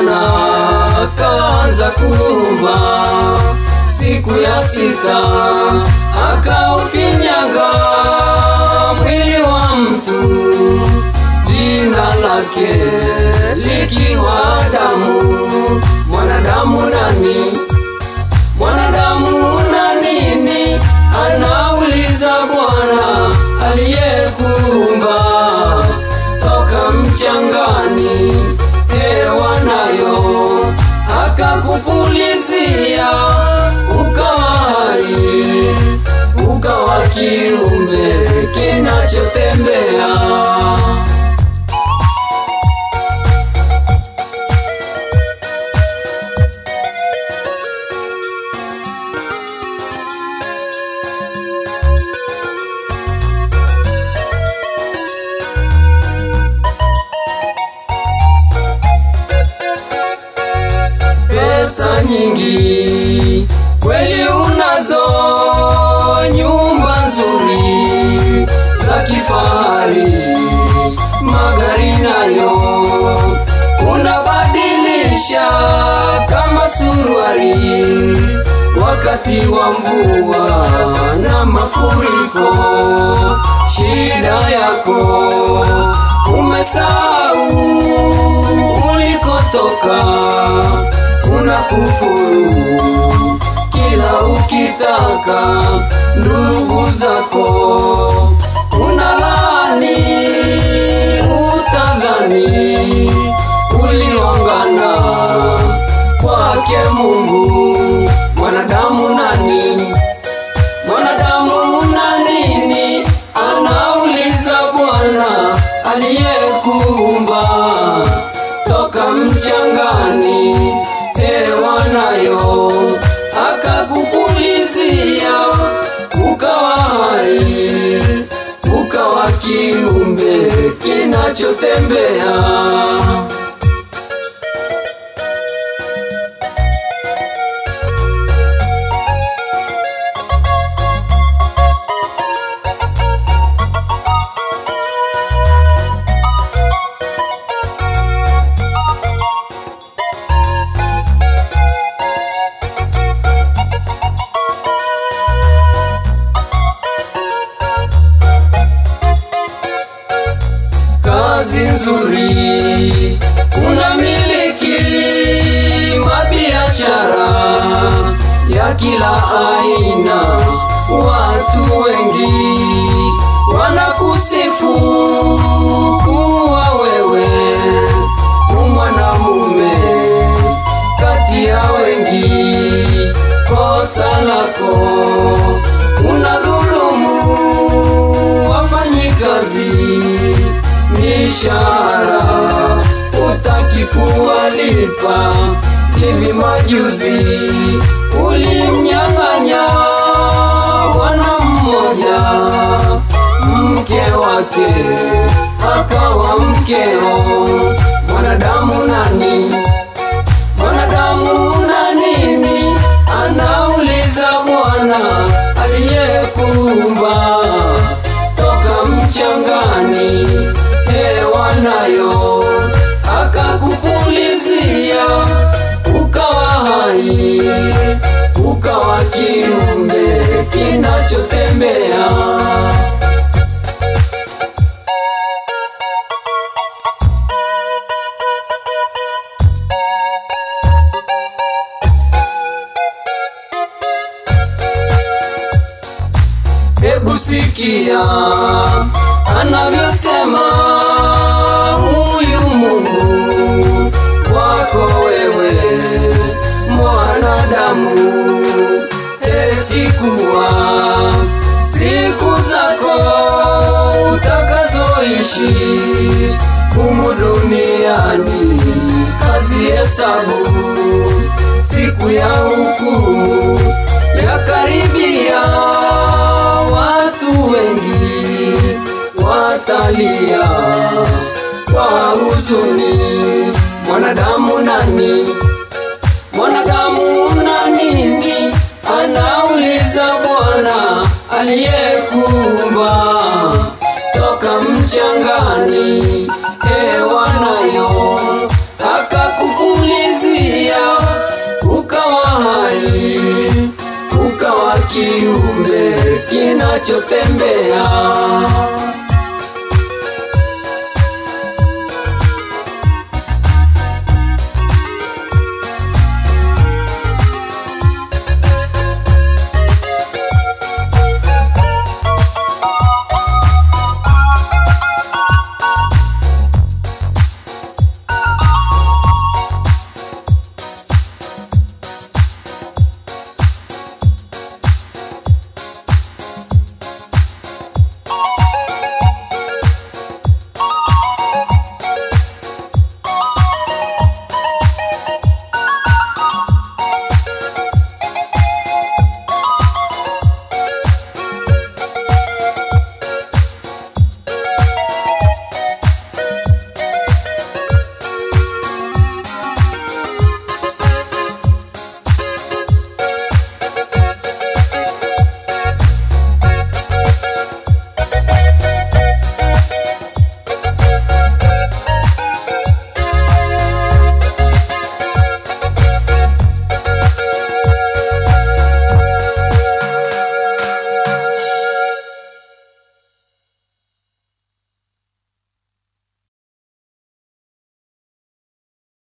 Bwana akaanza kuumba. Siku ya sita akaufinyaga mwili wa mtu, jina lake likiwa Adamu. Mwanadamu nani? Mwanadamu na nini? Anauliza Bwana aliyekuumba. Toka mchangani hewa nayo akakupulizia, ukawa hai, ukawa kiumbe kinachotembea. Pesa nyingi kweli unazo, nyumba nzuri za kifahari, magari nayo unabadilisha kama suruali. Wakati wa mvua na mafuriko, shida yako umesahau ulikotoka. Unakufuru kila ukitaka ndugu zako, unalani utadhani uliongana kwake Mungu. Mwanadamu nani? Mwanadamu na nini? Anauliza Bwana aliyekuumba. Toka mchangani hewa nayo akakupulizia, ukawa hai, ukawa kiumbe kinachotembea. Kazi nzuri unamiliki, mabiashara ya kila aina. Watu wengi wanakusifu kuwa wewe mwanamume kati ya wengi. Kosa lako unadhulumu wafanyikazi, mishahara utaki kuwalipa. Hivi majuzi ulimnyang'anya bwana mmoja mke wake, akawa mkeo. Mwanadamu nani? Mwanadamu na nini? Anauliza Bwana aliyekuumba. Toka mchangani hewa nayo akakupulizia, ukawa hai, ukawa kiumbe kinachotembea. Hebu sikia anavyosema huyu Mungu wako wewe mwanadamu, eti kuwa siku zako utakazoishi humu duniani kazi hesabu. Siku ya hukumu yakaribia, watu wengi watalia kwa huzuni. Mwanadamu nani? Mwanadamu na nini? Anauliza Bwana aliyekuumba. Toka mchangani hewa nayo akakupulizia, kiumbe kinachotembea.